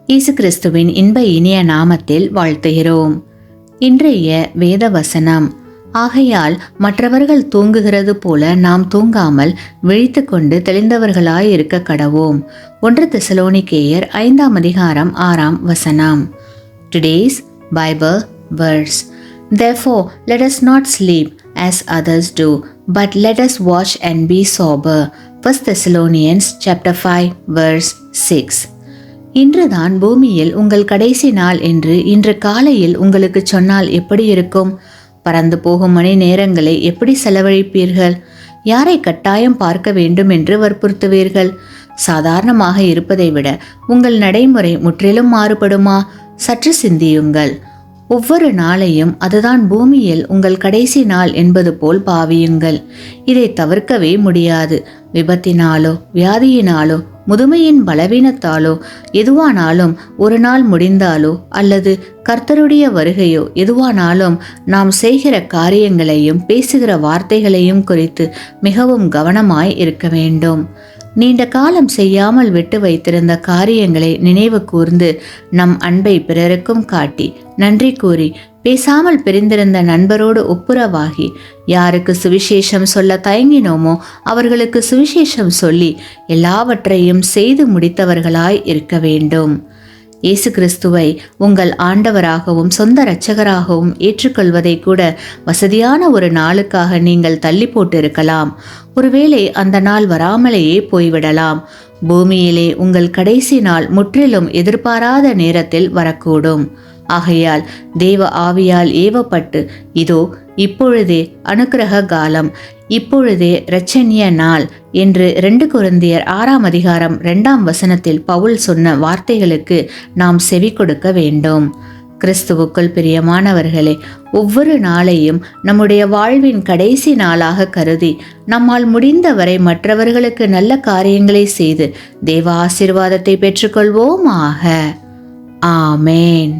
இயேசு கிறிஸ்துவின் இன்ப இனிய நாமத்தில் வாழ்த்துகிறோம். இன்றைய வேத வசனம்: ஆகையால் மற்றவர்கள் தூங்குகிறது போல நாம் தூங்காமல் விழித்து கொண்டு தெளிந்தவர்களாய் இருக்க கடவோம். 1 தெசலோனிக்கேயர் 5ஆம் அதிகாரம் 6ஆம் வசனம். Today's Bible verse: Therefore let us not sleep as others do, but let us watch and be sober. 1 Thessalonians chapter 5 verse 6. இன்றுதான் பூமியில் உங்கள் கடைசி நாள் என்று இன்று காலையில் உங்களுக்கு சொன்னால் எப்படி இருக்கும்? பறந்து போகும் மணி நேரங்களை எப்படி செலவழிப்பீர்கள்? யாரை கட்டாயம் பார்க்க வேண்டும் என்று வற்புறுத்துவீர்கள்? சாதாரணமாக இருப்பதை விட உங்கள் நடைமுறை முற்றிலும் மாறுபடுமா? சற்று சிந்தியுங்கள். ஒவ்வொரு நாளையும் அதுதான் பூமியில் உங்கள் கடைசி நாள் என்பது போல் பாவியுங்கள். இதை தவிர்க்கவே முடியாது. விபத்தினாலோ வியாதியினாலோ முதுமையின் பலவீனத்தாலோ எதுவானாலும் ஒரு நாள் முடிந்தாலோ அல்லது கர்த்தருடைய வருகையோ எதுவானாலும் நாம் செய்கிற காரியங்களையும் பேசுகிற வார்த்தைகளையும் குறித்து மிகவும் கவனமாய் இருக்க வேண்டும். நீண்ட காலம் செய்யாமல் விட்டு வைத்திருந்த காரியங்களை நினைவு கூர்ந்து நம் அன்பை பிறருக்கும் காட்டி நன்றி கூறி பேசாமல் பிரிந்திருந்த நண்பரோடு ஒப்புரவாகி யாருக்கு சுவிசேஷம் சொல்ல தயங்கினோமோ அவர்களுக்கு சுவிசேஷம் சொல்லி எல்லாவற்றையும் செய்து முடித்தவர்களாய் இருக்க வேண்டும். இயேசு கிறிஸ்துவை உங்கள் ஆண்டவராகவும் சொந்த இரட்சகராகவும் ஏற்றுக்கொள்வதை கூட வசதியான ஒரு நாளுக்காக நீங்கள் தள்ளி போட்டிருக்கலாம். ஒருவேளை அந்த நாள் வராமலேயே போய்விடலாம். பூமியிலே உங்கள் கடைசி நாள் முற்றிலும் எதிர்பாராத நேரத்தில் வரக்கூடும். ஆகையால் தேவ ஆவியால் ஏவப்பட்டு இதோ இப்பொழுதே அனுக்கிரக காலம், இப்பொழுதே இரட்சணிய நாள் என்று 2 கொரிந்தியர் 6ஆம் அதிகாரம் 2ஆம் வசனத்தில் பவுல் சொன்ன வார்த்தைகளுக்கு நாம் செவி கொடுக்க வேண்டும். கிறிஸ்துவுக்குள் பிரியமானவர்களே, ஒவ்வொரு நாளையும் நம்முடைய வாழ்வின் கடைசி நாளாக கருதி நம்மால் முடிந்தவரை மற்றவர்களுக்கு நல்ல காரியங்களை செய்து தேவ ஆசீர்வாதத்தை பெற்றுக்கொள்வோமாக. ஆமேன்.